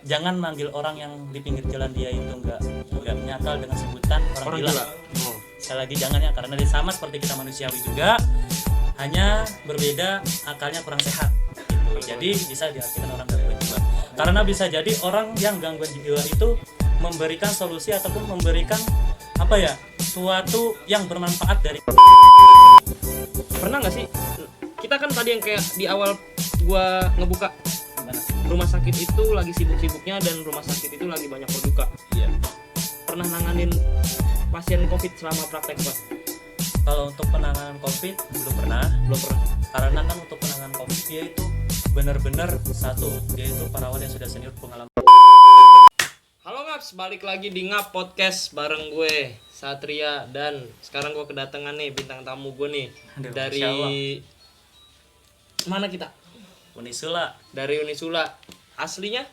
jangan manggil orang yang di pinggir jalan dia itu enggak menyakal dengan sebutan orang gila. Sekali lagi jangan ya, karena dia sama seperti kita manusiawi juga, hanya berbeda akalnya kurang sehat gitu. Jadi bisa diartikan orang gangguan jiwa, karena bisa jadi orang yang gangguan jiwa itu memberikan solusi ataupun memberikan suatu yang bermanfaat dari. Pernah nggak sih, kita kan tadi yang kayak di awal gua ngebuka rumah sakit itu lagi sibuk-sibuknya dan rumah sakit itu lagi banyak berduka. Iya. Pernah nanganin pasien COVID selama praktek, Pak? Kalau untuk penanganan COVID belum pernah. Karena kan untuk penanganan COVID dia itu benar-benar dia itu perawat yang sudah senior pengalaman. Halo Ngaps, balik lagi di Ngap Podcast bareng gue Satria, dan sekarang gue kedatangan nih bintang tamu gue nih. Aduh, dari mana kita? Unisula. Dari Unisula. Aslinya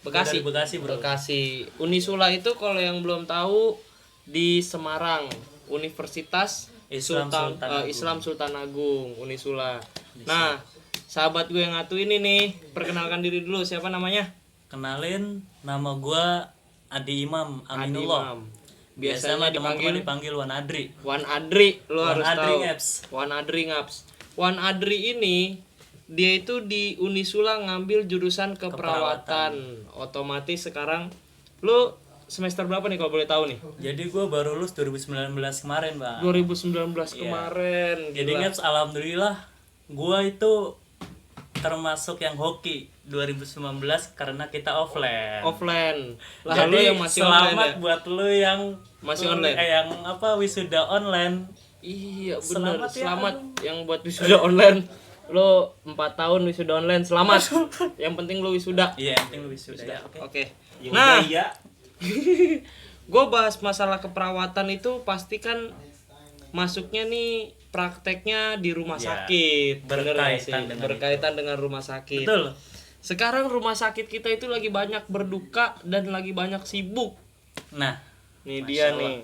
Bekasi. Dari Bekasi, bro. Bekasi. Unisula itu kalau yang belum tahu di Semarang, Universitas Islam Sultan Agung, Unisula. Nah, sahabat gue yang satu ini nih, perkenalkan diri dulu, siapa namanya? Kenalin, nama gue Adi Imam Aminullah. Biasanya dipanggil Wan Adri. Wan Adri, lo Wan harus Adri tahu. Ngaps. Wan Adri ini dia itu di Unisula ngambil jurusan keperawatan. Otomatis sekarang lu semester berapa nih kalau boleh tahu nih? Jadi gue baru lulus 2019 kemarin, Bang. 2019 kemarin. Jadi Ngaps, alhamdulillah gue itu termasuk yang hoki 2019 karena kita offline. Lah, jadi lu yang masih selamat online ya? buat lu yang Masih online. Yang wisuda online. Iya benar. Selamat ya, Selamat yang buat wisuda online. Lo 4 tahun wisuda online, selamat. Yang penting lo wisuda. Iya, yang penting lu wisuda ya. Oke. Ya Nah, udah, iya. gue bahas masalah keperawatan itu pasti kan masuknya nih prakteknya di rumah Ya, sakit. Bener nggak sih? berkaitan Dengan rumah sakit. Betul. Sekarang rumah sakit kita itu lagi banyak berduka dan lagi banyak sibuk. Nah, Nih Masya dia Allah. nih.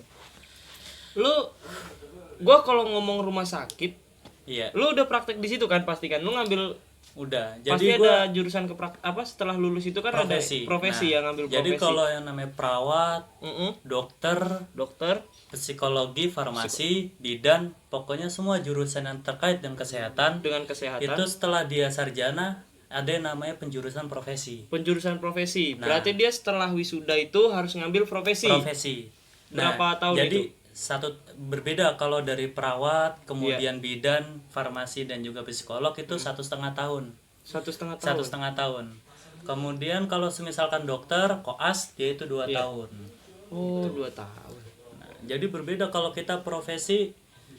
Gue kalau ngomong rumah sakit, iya. lu udah praktek di situ kan pasti kan? Lu ngambil Udah. pasti Jadi ada jurusan setelah lulus itu kan profesi. ada profesi Nah, yang ngambil jadi profesi. kalau yang namanya perawat, dokter, psikologi, farmasi, bidan, pokoknya semua jurusan yang terkait dengan kesehatan, itu setelah dia sarjana ada yang namanya penjurusan profesi. Nah, berarti dia setelah wisuda itu harus ngambil profesi. Berapa tahun jadi itu? Berbeda kalau dari perawat, kemudian bidan, farmasi dan juga psikolog itu 1,5 tahun. 1,5 tahun. 1,5 tahun. Kemudian kalau misalkan dokter, koas dia itu 2 tahun. Oh, 2 tahun. Nah, jadi berbeda kalau kita profesi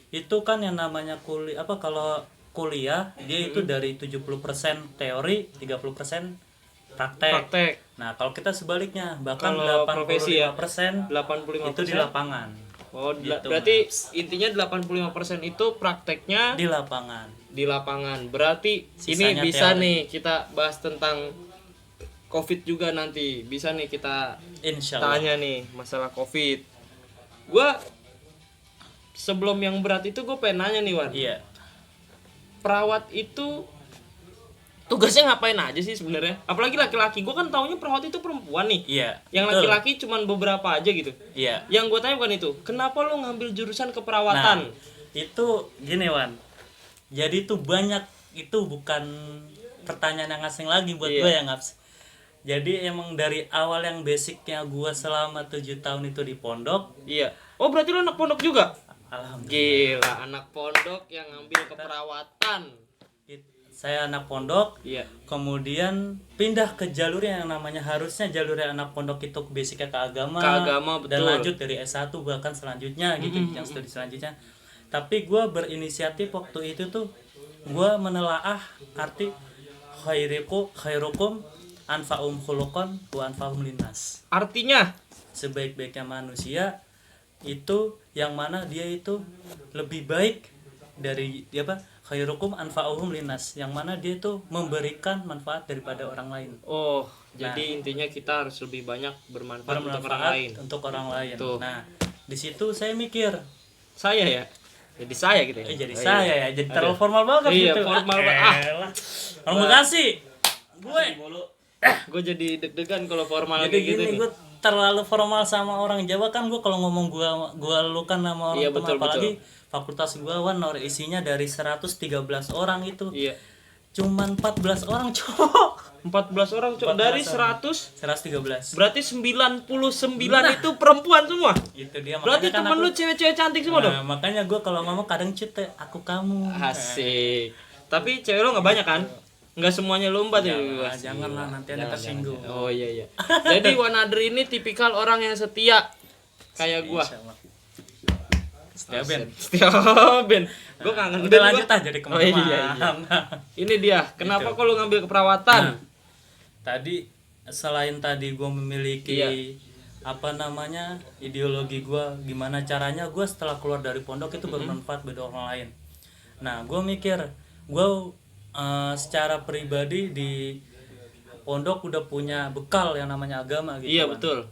itu kan yang namanya kalau kuliah dia itu dari 70% teori, 30% praktek. Nah, kalau kita sebaliknya bahkan Kalau 85% 85% itu di lapangan. Oh, Gitu, berarti intinya 85% itu prakteknya Di lapangan. Berarti Sisanya ini bisa teori. nih kita bahas tentang COVID juga nanti. Bisa nih kita Insya Allah. tanya nih masalah COVID. Gua sebelum yang berat itu gue pengen nanya nih, Wan. Iya. Perawat itu tugasnya ngapain aja sih sebenarnya? Apalagi laki-laki. Gue kan taunya perawat itu perempuan nih. Iya. Yang betul. laki-laki cuman beberapa aja gitu. Iya. Yang gue tanya bukan itu. Kenapa lo ngambil jurusan keperawatan? Nah, itu gini, Wan. Jadi itu banyak, itu bukan pertanyaan yang asing lagi buat gue ya, Ngaps. Jadi emang dari awal yang basicnya gue selama 7 tahun itu di pondok. Iya. Oh, berarti lo anak pondok juga? Alhamdulillah. Gila, anak pondok yang ngambil keperawatan. Saya anak pondok. Iya. Kemudian pindah ke jalur yang namanya harusnya jalurnya anak pondok itu basicnya ke agama, betul. dan lanjut dari S1 bahkan selanjutnya gitu, yang studi selanjutnya. Tapi gue berinisiatif waktu itu tuh gue menelaah arti khairukum anfa'um khuluqan wa anfa'um linnas. Artinya Sebaik-baiknya manusia itu yang mana dia itu lebih baik dari khairukum anfa'uhum linnas, yang mana dia itu memberikan manfaat daripada orang lain. oh, jadi intinya kita harus lebih banyak bermanfaat untuk orang lain. Tuh. Nah, di situ saya mikir, Saya ya. Jadi saya gitu ya. jadi terlalu formal banget Iya, gitu. formal banget. Orang Bekasi. Gue Gue jadi deg-degan kalau formal Jadi kayak gitu gini, nih. gue terlalu formal sama orang Jawa kan, gue kalau ngomong gua lu kan sama orang Iya, tua, betul, apalagi fakultas gua isinya dari 113 orang itu Iya. cuman 14 orang cowok. 14 orang cok 14 dari orang. 100, 113. berarti 99 itu perempuan semua. Itu dia, Berarti makanya kan temen lu cewek-cewek cantik semua dong. nah, makanya gue kalau ngomong kadang cute aku kamu. Asik. Tapi cewek lo nggak banyak kan? Nggak semuanya lomba ya. Janganlah nanti ada tersinggung. Oh iya. Jadi Wan Adri ini tipikal orang yang setia kayak gua. Insyaallah. Setia Ben. Setia Ben. Gua kangen Udah Ben lanjut gua. aja jadi Oh iya. Ini dia. Kenapa kok lu ngambil keperawatan? Tadi selain tadi gue memiliki Iya. ideologi gue gimana caranya gue setelah keluar dari pondok itu bermanfaat bagi orang lain. Nah gue mikir gue secara pribadi di pondok udah punya bekal yang namanya agama gitu. Iya kan. betul.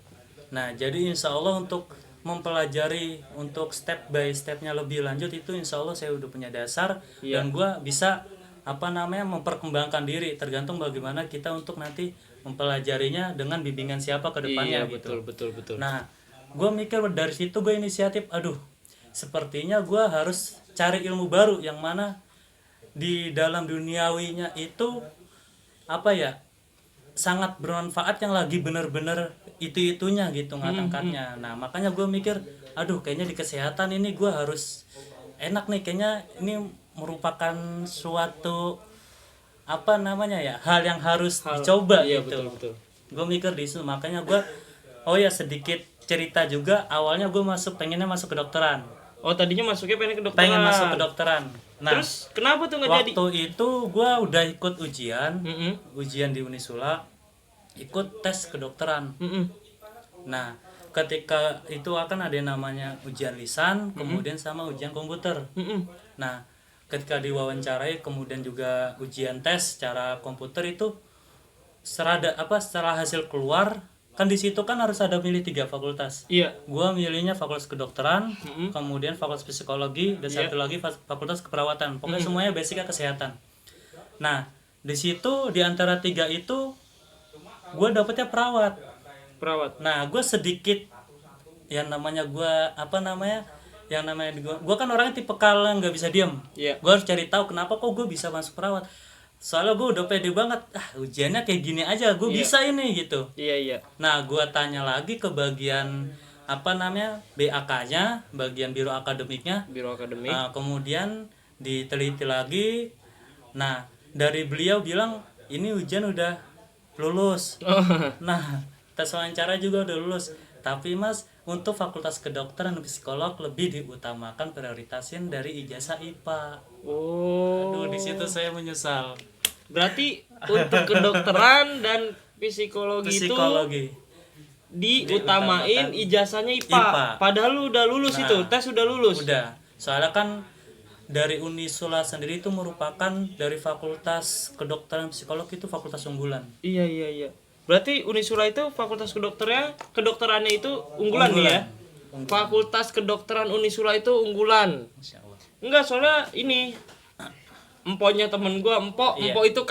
Nah jadi insya Allah untuk mempelajari untuk step by stepnya lebih lanjut itu insya Allah saya udah punya dasar. Dan gue bisa memperkembangkan diri, tergantung bagaimana kita untuk nanti mempelajarinya dengan bimbingan siapa ke depannya gitu. Betul. Nah gue mikir dari situ gue inisiatif, sepertinya gue harus cari ilmu baru yang mana di dalam duniawinya itu sangat bermanfaat, yang lagi bener-bener itunya gitu ngangkatnya. Nah makanya gue mikir kayaknya di kesehatan ini gue harus enak nih, kayaknya ini merupakan suatu hal yang harus dicoba gitu. Betul. Gue mikir di situ, makanya gue sedikit cerita juga, awalnya gue pengennya masuk kedokteran. Oh tadinya masuknya Pengen masuk kedokteran. Nah, terus kenapa tuh nggak jadi? waktu itu gue udah ikut ujian di Unisula, ikut tes kedokteran. Nah ketika itu akan ada yang namanya ujian lisan, kemudian sama ujian komputer. Nah ketika diwawancarai kemudian juga ujian tes secara komputer itu setelah hasil keluar kan di situ kan harus ada milih 3 fakultas. Iya. Gua milihnya fakultas kedokteran, kemudian fakultas psikologi, dan satu lagi fakultas keperawatan. Pokoknya semuanya basicnya kesehatan. Nah di situ di antara 3 itu gue dapetnya perawat. Nah gue sedikit yang namanya gue kan orangnya tipe kala nggak bisa diem. Gue harus cari tahu kenapa kok gue bisa masuk perawat. Soalnya gue udah pede banget, ujiannya kayak gini aja, gue bisa ini gitu. Iya. Nah gue tanya lagi ke bagian BAK-nya, bagian biro akademiknya. Kemudian diteliti lagi. Nah dari beliau bilang ini ujian udah lulus. Nah tes wawancara juga udah lulus. Tapi mas, untuk fakultas kedokteran dan psikolog lebih diutamakan prioritasin dari ijazah IPA. Di situ saya menyesal. Berarti untuk kedokteran dan psikologi itu diutamain ijazahnya IPA. Padahal lu udah lulus itu, tes udah lulus. Udah. Soalnya kan dari Unisula sendiri itu merupakan dari fakultas kedokteran psikolog itu fakultas unggulan. Iya. Berarti Unisula itu fakultas kedokterannya itu unggulan nih ya. Fakultas kedokteran Unisula itu unggulan. Enggak, soalnya ini emponya temen gue, empo itu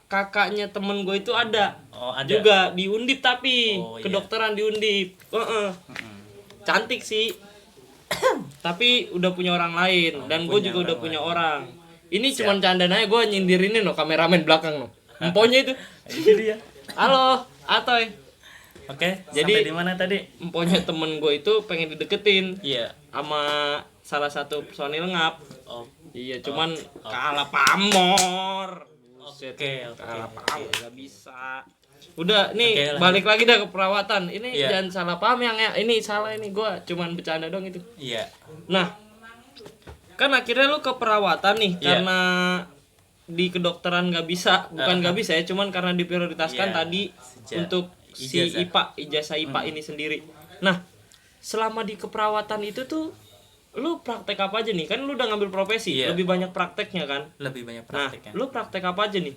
kakaknya temen gue itu ada. Juga di Undip tapi kedokteran di Undip. Cantik sih. Tapi udah punya orang lain dan gue juga udah punya orang. Ini cuman canda aja, gue nyindirin kameramen belakang emponya itu. Jadi ya. Halo, Atoy. Oke, jadi di mana tadi? Emponya temen gue itu pengen dideketin. Iya. Sama salah satu personil ngap. Iya, cuman Oh. kalah pamor. Oke. Kalah pamor, nggak bisa. Udah, nih balik lagi dah ke perawatan. Ini jangan salah paham yang ini salah ini, gue cuman bercanda dong itu. Iya. Nah, kan akhirnya lu ke perawatan nih karena di kedokteran nggak bisa, bukan nggak bisa ya, cuman karena diprioritaskan tadi untuk si ijazah IPA ini sendiri. Nah, selama di keperawatan itu tuh lu praktek apa aja nih? Kan lu udah ngambil profesi, lebih banyak prakteknya kan? Lebih banyak prakteknya. Nah, lu praktek apa aja nih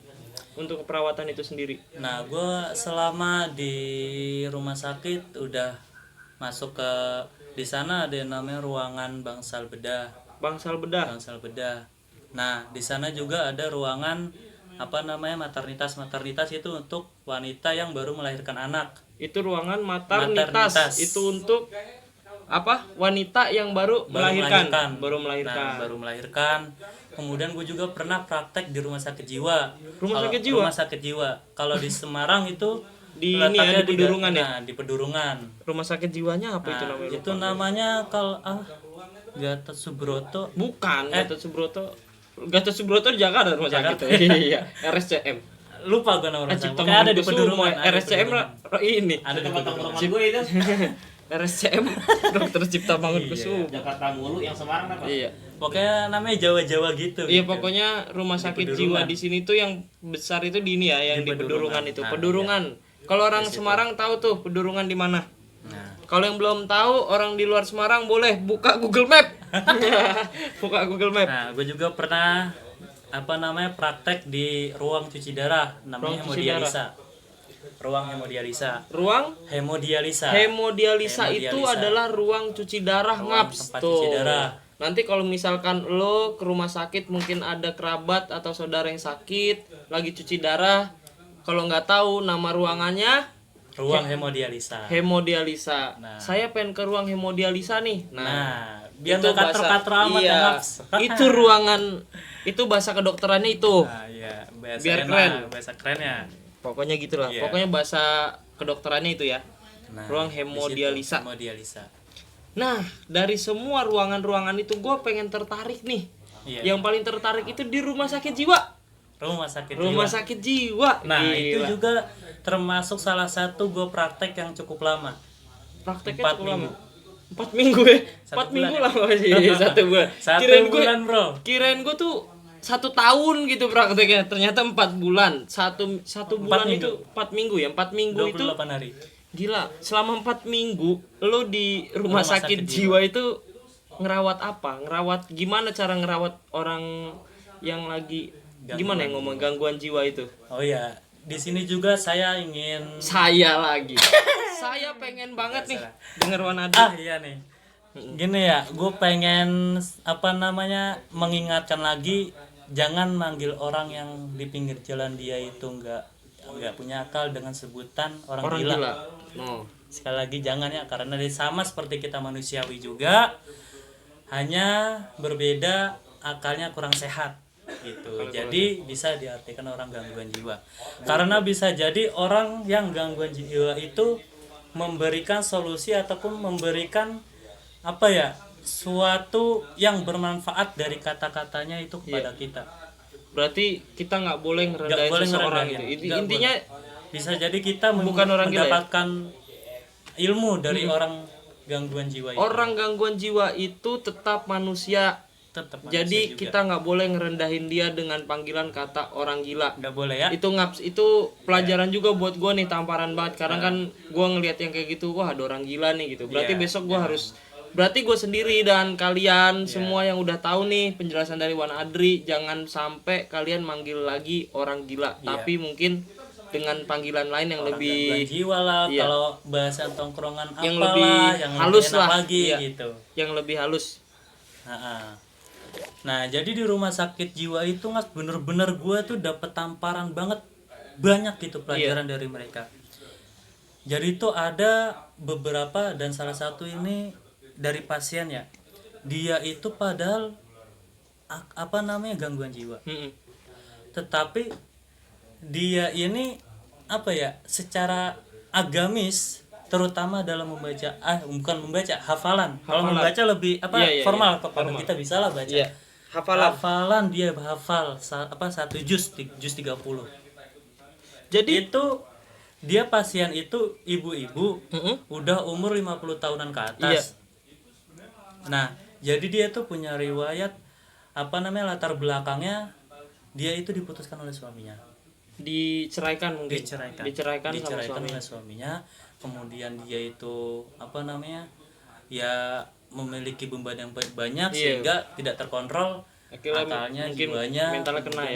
untuk keperawatan itu sendiri? Nah, gue selama di rumah sakit udah masuk ke di sana ada yang namanya ruangan bangsal bedah. Bangsal bedah. Nah, di sana juga ada ruangan maternitas itu untuk wanita yang baru melahirkan anak. Itu ruangan maternitas. Itu untuk apa? Wanita yang baru melahirkan. Baru melahirkan. Kemudian gue juga pernah praktek di rumah sakit jiwa. Rumah sakit jiwa. Kalau di Semarang itu di Pedurungan ya. Di Pedurungan. Rumah sakit jiwanya apa itu namanya? Itu namanya Gatot Subroto. Bukan, Gatot Subroto di Jakarta rumah sakit. Iya, RSCM. Lupa gue nama rumah sakit. Ada di Pedurungan. RSCM ini. Ada di Pedurungan. gue itu RSCM Dokter Cipta Mangunkusumo. Jakarta mulu, yang Semarang apa? Iya. Pokoknya namanya Jawa-Jawa gitu. Iya, pokoknya rumah sakit jiwa di sini tuh yang besar itu di ini ya, yang di Pedurungan itu. Pedurungan. Kalau orang Semarang tahu tuh Pedurungan di mana. Nah, kalau yang belum tahu, orang di luar Semarang boleh buka Google Map. Buka Google Map. Nah, gue juga pernah praktek di ruang cuci darah, namanya hemodialisa. Ruang hemodialisa. Hemodialisa itu adalah ruang cuci darah, Ngaps. Tempat cuci darah. Nanti kalau misalkan lo ke rumah sakit, mungkin ada kerabat atau saudara yang sakit lagi cuci darah, kalau nggak tahu nama ruangannya, ruang hemodialisa. Nah, saya pengen ke ruang hemodialisa nih. Nah, biar nggak katro-katro amat. Iya, itu ruangan, itu bahasa kedokterannya itu. Nah, iya, biar keren. Bahasa kerennya. Pokoknya gitulah. Yeah. Pokoknya bahasa kedokterannya itu ya. Nah, ruang hemodialisa. Hemodialisa. Nah, dari semua ruangan-ruangan itu gue pengen tertarik nih. Iya. Yang paling tertarik itu di rumah sakit jiwa. Rumah sakit jiwa. Nah, gila. itu juga termasuk salah satu gue praktek yang cukup lama. Prakteknya cukup lama. 4 minggu ya. 4 minggu lama sih. 1 bulan. Bulan, Bro. Kirain gue tuh 1 tahun gitu prakteknya, ternyata 4 bulan. Satu bulan itu 4 minggu ya. 4 minggu 28 itu hari. Gila, selama 4 minggu lo di rumah sakit jiwa itu ngerawat apa? Ngerawat gimana, cara ngerawat orang yang lagi gimana ya ngomong gangguan jiwa itu? Oh ya, di sini juga saya lagi. Saya pengen banget nih denger Wanadi. Iya nih. Gini ya, gue pengen mengingatkan lagi, jangan manggil orang yang di pinggir jalan dia itu nggak punya akal dengan sebutan orang gila. Sekali lagi jangan ya, karena dia sama seperti kita manusiawi juga, hanya berbeda akalnya kurang sehat gitu. Jadi bisa diartikan orang gangguan jiwa. Karena bisa jadi orang yang gangguan jiwa itu memberikan solusi ataupun memberikan suatu yang bermanfaat dari kata-katanya itu kepada kita. Berarti kita nggak boleh ngerendahin seseorang itu. Intinya bisa jadi kita bukan orang mendapatkan ilmu dari orang gangguan jiwa itu. Orang gangguan jiwa itu tetap manusia. Jadi juga. Kita nggak boleh ngerendahin dia dengan panggilan kata orang gila. Nggak boleh ya. Itu pelajaran juga buat gue nih, tamparan banget. Karena kan gue ngelihat yang kayak gitu, wah ada orang gila nih gitu. Berarti besok gue harus, berarti gue sendiri dan kalian semua yang udah tahu nih penjelasan dari Wan Adri, jangan sampai kalian manggil lagi orang gila, tapi mungkin dengan panggilan lain yang orang lebih jiwa lah, kalau bahasa tongkrongan yang lebih halus lah lagi gitu. Yang lebih halus. Nah, jadi di rumah sakit jiwa itu bener-bener gue tuh dapet tamparan banyak gitu pelajaran dari mereka. Jadi itu ada beberapa, dan salah satu ini dari pasien ya, dia itu padahal gangguan jiwa, tetapi dia ini secara agamis, terutama dalam membaca hafalan. Kalau membaca lebih formal. Kita bisa lah baca. Hafalan dia hafal 1 juz 30. Jadi itu dia pasien itu ibu-ibu, udah umur 50 tahunan ke atas. Nah, jadi dia tuh punya riwayat latar belakangnya, dia itu diputuskan oleh suaminya. Diceraikan oleh suaminya. Kemudian dia itu memiliki beban yang banyak, sehingga tidak terkontrol akalnya, jiwanya,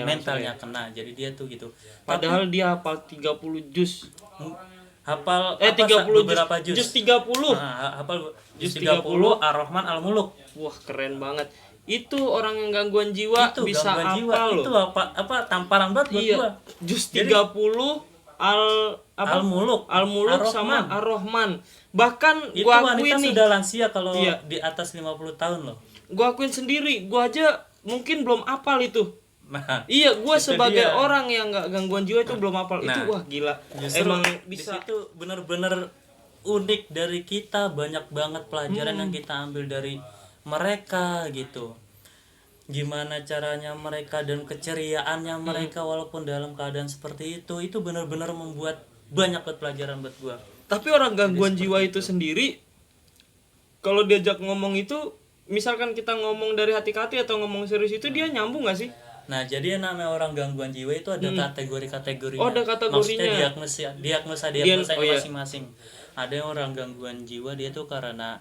mentalnya kena. Jadi dia tuh gitu. Padahal dia hafal 30 juz. Hafal 30 beberapa juz. Juz 30. Hafal juz 30 Ar-Rahman Al-Muluk. Wah, keren banget. itu orang yang gangguan jiwa Itu bisa gangguan jiwa. hafal loh. Itu apa tamparan banget buat Iya. gua. Juz Jadi, 30 Al-Muluk, Al-Muluk sama Ar-Rahman. Bahkan itu gua wanita akuin nih, sudah lansia kalau Iya. di atas 50 tahun loh. gua akuin sendiri, gua aja mungkin belum hafal itu. Nah, Iya, gua itu sebagai dia. orang yang nggak gangguan jiwa itu belum hafal. Itu Nah, wah gila. Justru Emang di bisa. situ bener-bener unik dari kita, banyak banget pelajaran yang kita ambil dari mereka gitu. Gimana caranya mereka dan keceriaannya mereka walaupun dalam keadaan seperti itu benar-benar membuat banyak banget pelajaran buat gua. Tapi orang gangguan jiwa itu sendiri kalau diajak ngomong itu, misalkan kita ngomong dari hati ke hati atau ngomong serius itu dia nyambung gak sih? Nah, jadi yang namanya orang gangguan jiwa itu ada kategori-kategorinya. Oh, ada kategorinya. Maksudnya diagnosa iya. masing-masing. Ada yang orang gangguan jiwa dia tuh karena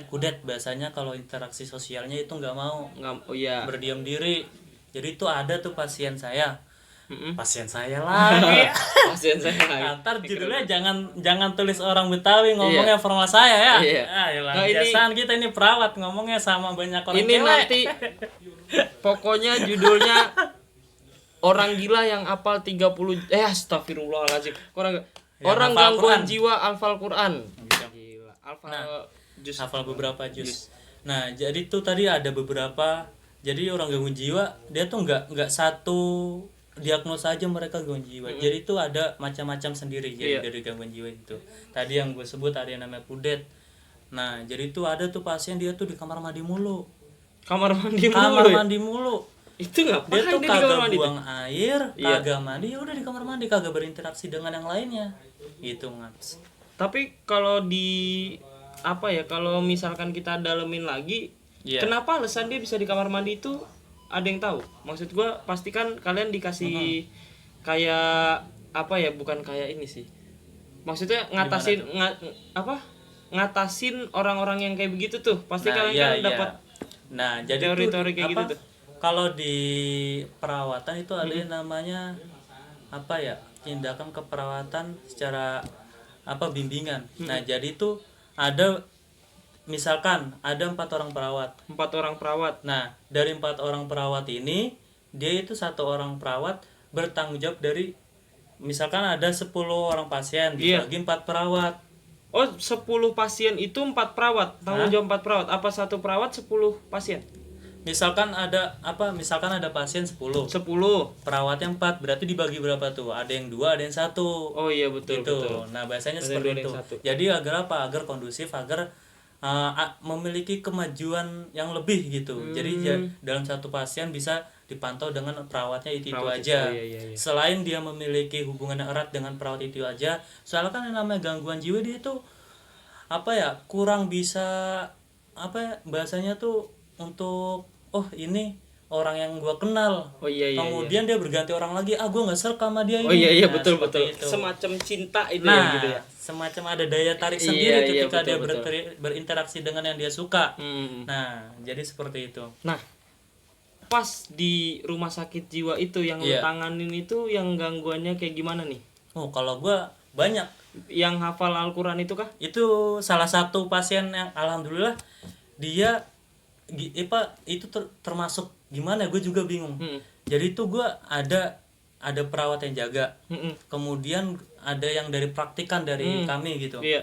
kudet, biasanya kalau interaksi sosialnya itu nggak mau, Oh iya. berdiam diri. Jadi itu ada tuh pasien saya lagi. Pasien saya. Ntar judulnya jangan tulis orang Betawi ngomongnya formal saya ya. Iya. Ayolah, Nah, ini- biasaan kita ini perawat ngomongnya sama banyak orang Ini cewek. nanti pokoknya judulnya orang gila yang hafal 30 astagfirullahaladzim. Orang hafal gangguan Quran. jiwa hafal Quran. Gila. Juz. Hafal beberapa juz. Nah, jadi tuh tadi ada beberapa. Jadi orang gangguan jiwa dia tuh nggak satu diagnosa aja mereka gangguan jiwa. Jadi itu ada macam-macam sendiri jadi Iya. dari gangguan jiwa itu. Tadi yang gue sebut ada yang namanya kudet. Nah, jadi tuh ada tuh pasien dia tuh di kamar mandi mulu. Kamar mandi mulu. Kamar ya? mandi mulu. Itu ngapain Dia tuh di kamar kagak mandi? buang air, Iya. kagak mandi, ya udah di kamar mandi, kagak berinteraksi dengan yang lainnya. Gitu, Ngats. Tapi kalau kalau misalkan kita dalemin lagi, Iya. kenapa alasan dia bisa di kamar mandi itu ada yang tahu? Maksud gua pastikan kalian dikasih kayak bukan kayak ini sih. Maksudnya ngatasin orang-orang yang kayak begitu tuh. Pasti kalian iya, kan iya. dapat Nah, jadi teori-teori kayak gitu tuh. Kalau di perawatan itu ada yang namanya tindakan keperawatan secara bimbingan. Nah, jadi itu ada misalkan ada 4 orang perawat. 4 orang perawat. Nah, dari 4 orang perawat ini, dia itu 1 orang perawat bertanggung jawab dari misalkan ada 10 orang pasien Iya. dibagi 4 perawat. Oh, 10 pasien itu 4 perawat. Tanggung jawab 4 perawat. Apa satu perawat 10 pasien? Misalkan ada pasien 10. 10. Perawatnya 4, berarti dibagi berapa tuh? Ada yang 2, ada yang 1. Oh iya betul Gitu. betul. Nah, biasanya Ada seperti yang itu. satu. Jadi agar agar kondusif, agar memiliki kemajuan yang lebih gitu. Jadi dalam satu pasien bisa dipantau dengan perawatnya itu Perawat aja. itu, iya. Selain dia memiliki hubungan yang erat dengan perawat itu aja, soalnya kan yang namanya gangguan jiwa dia itu kurang bisa bahasanya tuh untuk ini orang yang gua kenal. Oh iya. Kemudian dia berganti orang lagi, gua nggak serk sama dia ini. Oh iya Nah, betul seperti betul. itu. Semacam cinta itu Nah, ya gitu ya. semacam ada daya tarik Iya, sendiri iya, ketika betul, dia betul. berinteraksi dengan yang dia suka. Hmm. Nah, jadi seperti itu. Nah, pas di rumah sakit jiwa itu yang lu Iya. tanganin itu yang gangguannya kayak gimana nih? Oh, kalau gua banyak. Yang hafal Al-Qur'an itu kah? Itu salah satu pasien yang alhamdulillah dia itu termasuk gimana? Gue juga bingung. Jadi itu gua ada perawat yang jaga. Kemudian ada yang dari praktikan dari kami gitu. Iya.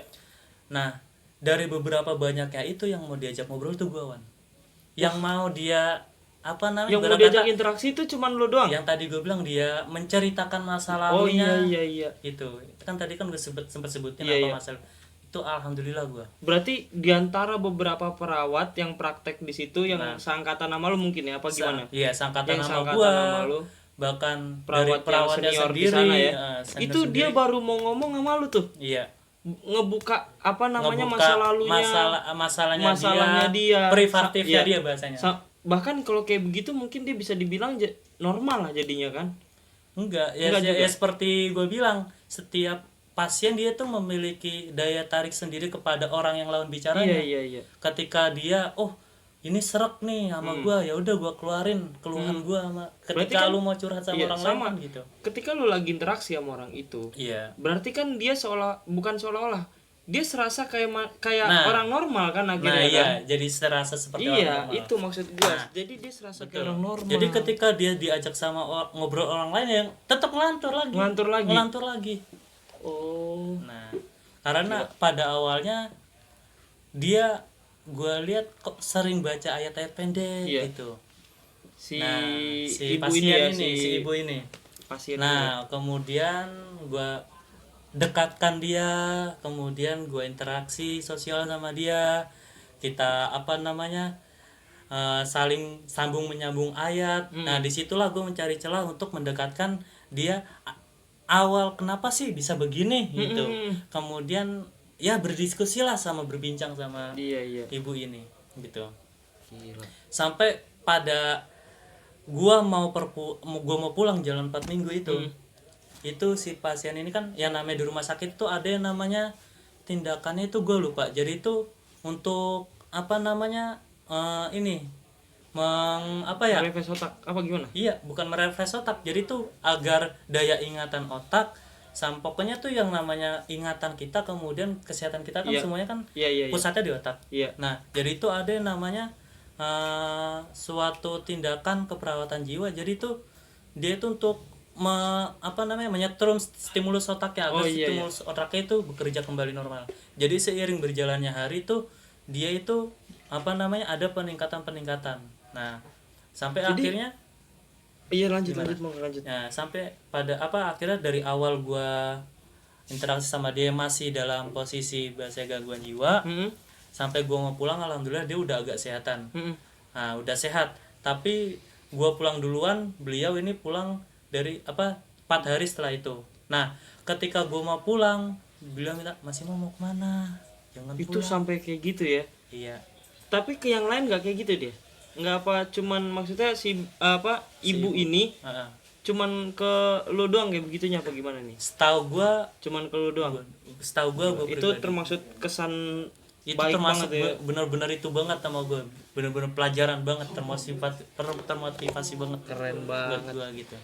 Nah, dari beberapa banyaknya itu yang mau diajak ngobrol tuh gua, Wan. Yang mau dia Yang mau ibarat diajak kata, interaksi itu cuman lu doang. yang tadi gue bilang dia menceritakan masa Oh lalunya. iya. Itu kan tadi kan gue sempat sebutin Iya. masalah. Itu alhamdulillah gua. Berarti diantara beberapa perawat yang praktek di situ yang seangkatan nama lu mungkin ya apa gimana? Iya, sangkatan Yang nama seangkatan gua. nama lu. Bahkan Perawat dari perawatnya yang senior di sendiri sana ya. senior Itu sendiri. dia baru mau ngomong sama lu tuh. Iya. Ngebuka Ngebuka masa lalunya, masalahnya dia, privatifnya dia bahasanya. Bahkan kalau kayak begitu mungkin dia bisa dibilang normal lah jadinya kan. Enggak juga. seperti gue bilang, setiap pasien dia tuh memiliki daya tarik sendiri kepada orang yang lawan bicaranya. Iya. Ketika dia ini serak nih sama gua, ya udah gua keluarin keluhan gua sama ketika Berarti lu mau curhat sama orang lain kan gitu. Ketika lu lagi interaksi sama orang itu, Iya. berarti kan dia bukan seolah-olah dia serasa kayak Nah. orang normal kan Nah akhirnya iya, kan. jadi serasa seperti orang Iya, normal. itu maksud gua. Nah, Jadi dia serasa betul. kayak orang normal. Jadi ketika dia diajak sama ngobrol orang lain yang tetap ngelantur lagi. Ngelantur lagi. Oh, Nah, karena pada awalnya dia gua lihat kok sering baca ayat-ayat pendek Iya. gitu. si Nah, si ibu pasien ini ya, si ibu ini. pasien ini. Nah, kemudian gua dekatkan dia, kemudian gua interaksi sosial sama dia. Kita saling sambung menyambung ayat. Nah, disitulah gue mencari celah untuk mendekatkan dia. Awal kenapa sih bisa begini gitu. Kemudian ya berdiskusi lah sama berbincang sama Iya. ibu ini gitu. Gila. Sampai pada gua mau pulang jalan 4 minggu itu. Itu si pasien ini kan yang namanya di rumah sakit tuh ada yang namanya tindakannya itu gue lupa. Jadi itu untuk Refresh otak apa gimana? Iya, bukan merefresh otak. Jadi tuh agar daya ingatan otak pokoknya tuh yang namanya ingatan kita, kemudian kesehatan kita kan Iya. semuanya kan Iya. pusatnya di otak. Iya. Nah, jadi itu ada yang namanya suatu tindakan keperawatan jiwa. Jadi tuh dia itu untuk menyetrum stimulus otaknya agar stimulus otaknya itu bekerja kembali normal. Jadi seiring berjalannya hari itu dia itu ada peningkatan. Nah, sampai akhirnya Iya lanjut. Nah, sampai pada akhirnya dari awal gua interaksi sama dia masih dalam posisi bahasa gangguan jiwa. Sampai gua mau pulang alhamdulillah dia udah agak sehatan. Nah, udah sehat. Tapi gua pulang duluan, beliau ini pulang dari 4 hari setelah itu. Nah, ketika gua mau pulang, beliau minta, "Masih mau kemana? Jangan Itu pulang." sampai kayak gitu ya. Iya. Tapi ke yang lain nggak kayak gitu dia. Nggak apa, cuman maksudnya ibu ini cuman ke lu doang kayak begitunya apa gimana nih? Setahu gua Cuman ke lu doang. gua Itu pribadi. termasuk kesan Itu baik termasuk banget ya. benar-benar itu banget sama gue, benar-benar pelajaran banget, termotivasi banget, Keren buat banget. gue gitu.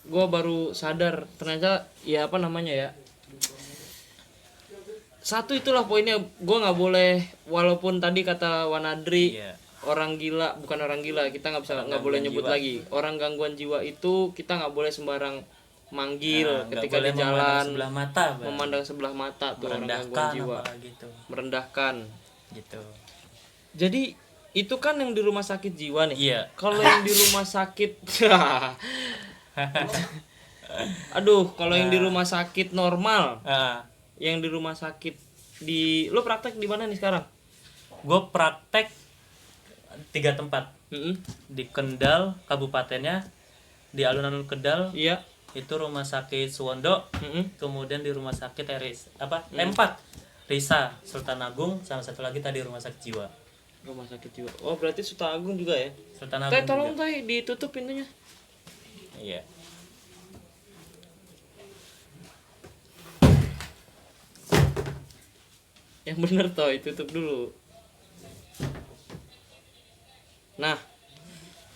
Gua baru sadar ternyata ya satu itulah poinnya, gue nggak boleh, walaupun tadi kata Wanadri Iya. bukan orang gila, kita nggak boleh nyebut jiwa. lagi orang gangguan jiwa itu, kita nggak boleh sembarang manggil Nggak ketika boleh di jalan, memandang sebelah mata, tuh orang gangguan merendahkan jiwa, gitu, merendahkan gitu. Jadi itu kan yang di rumah sakit jiwa nih. Iya. Kalau yang di rumah sakit kalau yang di rumah sakit normal, yang di rumah sakit lo praktek di mana nih sekarang? Gue praktek 3 tempat. Mm-mm. Di Kendal kabupatennya, di alun-alun Kendal. Iya. Itu rumah sakit Suwondo. Mm-mm. Kemudian di rumah sakit M4 Risa Sultan Agung, sama satu lagi tadi rumah sakit jiwa. Rumah sakit jiwa. Oh, berarti Sultan Agung juga ya? Sultan Agung. Tolong juga. ditutup pintunya. Iya. Yang bener tutup dulu. Nah,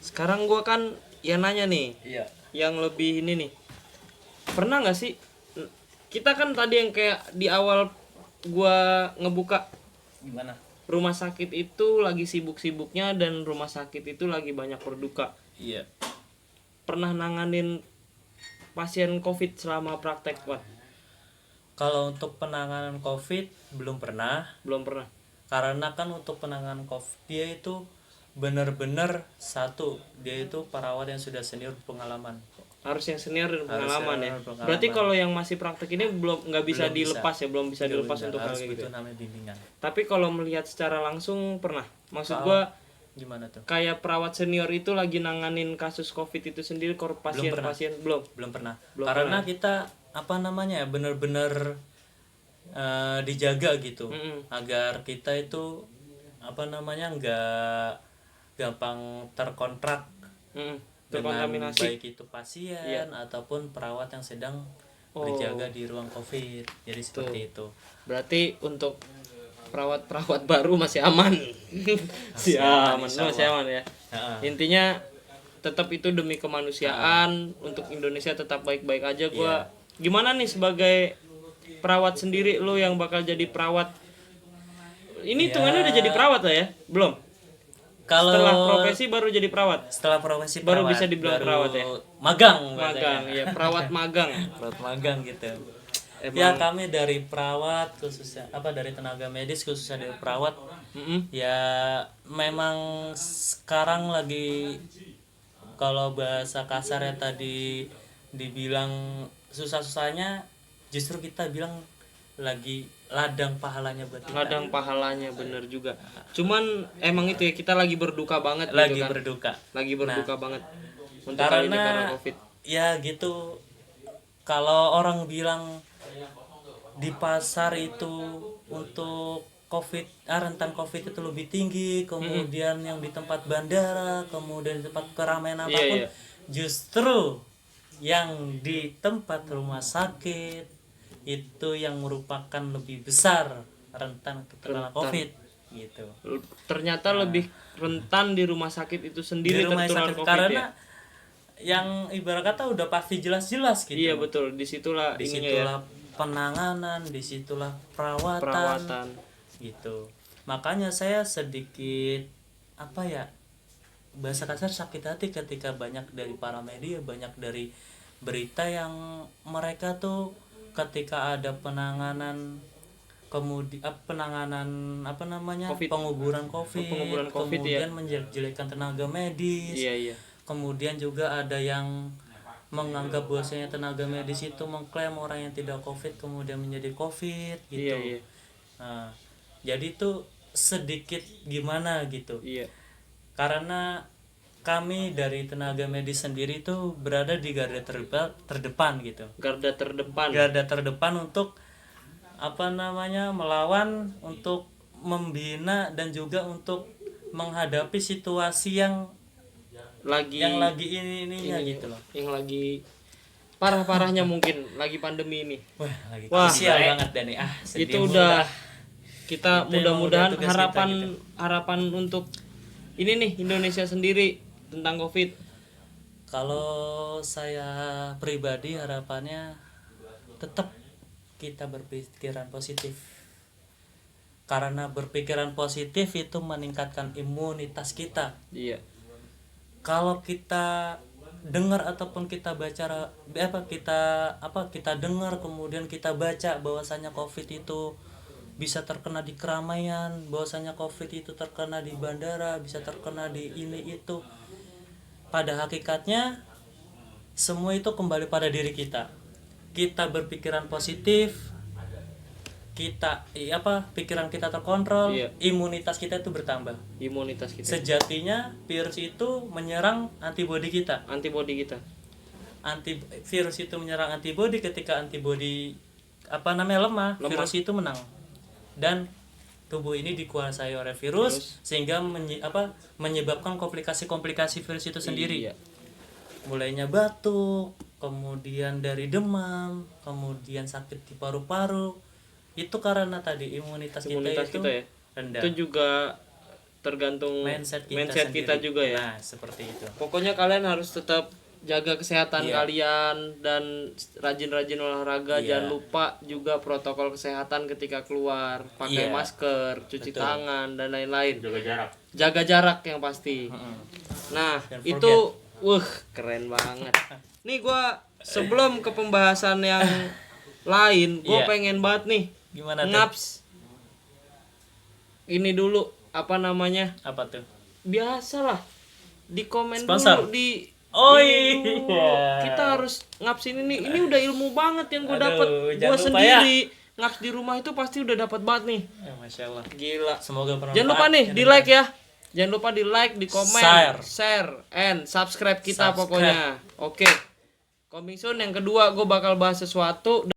sekarang gua kan yang nanya nih, Iya. yang lebih ini nih. Pernah nggak sih, kita kan tadi yang kayak di awal gua ngebuka, Gimana? rumah sakit itu lagi sibuk-sibuknya dan rumah sakit itu lagi banyak berduka. Iya. Pernah nanganin pasien COVID selama praktek, Wan? Kalau untuk penanganan COVID belum pernah, Belum pernah. karena kan untuk penanganan COVID dia itu benar-benar dia itu perawat yang sudah senior pengalaman. Harus yang senior dan Harus pengalaman ya. senior, pengalaman. Berarti kalau yang masih praktek ini nggak bisa Belum bisa. dilepas ya, belum bisa dilepas Benar, untuk hal harus kayak gitu. itu namanya bimbingan. Tapi kalau melihat secara langsung pernah. Maksud Kalau- gua Gimana tuh? kayak perawat senior itu lagi nanganin kasus COVID itu sendiri, pasien belum. Belum pernah. Belum Karena pernah. kita benar-benar dijaga gitu. Mm-mm. Agar kita itu nggak gampang terkontrak dengan Terkontaminasi. baik itu pasien Iya. ataupun perawat yang sedang Oh. berjaga di ruang COVID. Jadi seperti itu. Berarti untuk perawat-perawat baru masih aman. Masih aman, insya Masih aman ya. Heeh. Intinya tetap itu demi kemanusiaan, untuk Indonesia tetap baik-baik aja. Gua gimana nih sebagai perawat sendiri, lo yang bakal jadi perawat. Ini Ya. hitungannya udah jadi perawat lah ya? Belum. Kalau Setelah profesi baru jadi perawat. setelah profesi Baru perawat, bisa dibilang baru perawat ya? Magang, Magang, ya perawat magang. perawat magang gitu. Emang- Ya kami dari perawat khususnya dari tenaga medis khususnya dari perawat Mm-mm. ya memang sekarang lagi kalau bahasa kasarnya tadi dibilang susah-susahnya, justru kita bilang lagi ladang pahalanya buat kita. Ladang pahalanya, bener juga. Cuman emang itu ya, kita lagi berduka banget Lagi gitu kan. berduka. Lagi berduka banget untuk hal ini karena Covid. Ya gitu, kalau orang bilang di pasar itu untuk Covid, rentan Covid itu lebih tinggi, kemudian yang di tempat bandara, kemudian di tempat keramaian apapun, iya. justru yang di tempat rumah sakit itu yang merupakan lebih besar rentan terkena Covid gitu. Ternyata lebih rentan di rumah sakit itu sendiri Di rumah tertular sakit Covid karena ya. yang ibarat kata udah pasti jelas-jelas gitu. Iya betul, disitulah ininya ya, Disitulah penanganan, disitulah perawatan. gitu. Makanya saya sedikit bahasa kasar sakit hati ketika banyak dari para media, banyak dari berita yang mereka tuh ketika ada penanganan Covid. penguburan COVID, Penguburan Covid, kemudian menjelek-jelekan tenaga medis, Iya. kemudian juga ada yang menganggap bahwasanya tenaga medis itu mengklaim orang yang tidak COVID kemudian menjadi COVID gitu. Iya. Nah, jadi itu sedikit gimana gitu. Iya. Karena kami dari tenaga medis sendiri itu berada di garda terdepan gitu. Garda terdepan. Garda terdepan untuk melawan, untuk membina dan juga untuk menghadapi situasi yang lagi ininya ini, gitu loh. Yang lagi parah-parahnya mungkin lagi pandemi ini. Lagi Wah, krusial banget dan nih. Sedih Itu mulu udah dah. kita Itu mudah-mudahan emang udah tugas kita, harapan untuk ini nih Indonesia sendiri tentang Covid. Kalau saya pribadi harapannya tetap kita berpikiran positif. Karena berpikiran positif itu meningkatkan imunitas kita. Iya. Kalau kita dengar ataupun kita baca kita dengar kemudian kita baca bahwasanya Covid itu bisa terkena di keramaian, bahwasanya Covid itu terkena di bandara, bisa terkena di ini itu. Pada hakikatnya semua itu kembali pada diri kita. Kita berpikiran positif, pikiran kita terkontrol, Iya. imunitas kita itu bertambah. Imunitas kita. Sejatinya virus itu menyerang antibodi kita. Antibodi kita. Virus itu menyerang antibodi, ketika antibodi lemah, virus itu menang. Dan tubuh ini dikuasai oleh virus sehingga menyebabkan komplikasi-komplikasi virus itu sendiri. Iya. Mulainya batuk, kemudian dari demam, kemudian sakit di paru-paru. Itu karena tadi imunitas kita itu ya. rendah. Itu juga tergantung mindset kita sendiri. juga ya. Nah, seperti itu. Pokoknya kalian harus tetap jaga kesehatan Iya. kalian dan rajin-rajin olahraga. Iya. Jangan lupa juga protokol kesehatan ketika keluar, pakai Iya. masker, cuci Betul. tangan dan lain-lain. Jaga jarak. Jaga jarak yang pasti. Nah, Don't itu keren banget. Nih gua sebelum ke pembahasan yang lain, gua Iya. pengen banget nih Gimana tuh? ngaps. Ini dulu apa Apa tuh? biasalah di komen Sponsor. dulu di Oh ini dulu. iya. Kita harus ngaps ini nih. Ini udah ilmu banget yang gue Aduh, dapet. jangan Gue lupa sendiri ngaps di rumah itu pasti udah dapat banget nih. Ya, Masya Allah. Gila. Semoga bermanfaat. Jangan lupa nih di like ya. Jangan lupa di like, di komen, Share. and subscribe kita Subscribe. pokoknya. Oke. Coming soon yang kedua gue bakal bahas sesuatu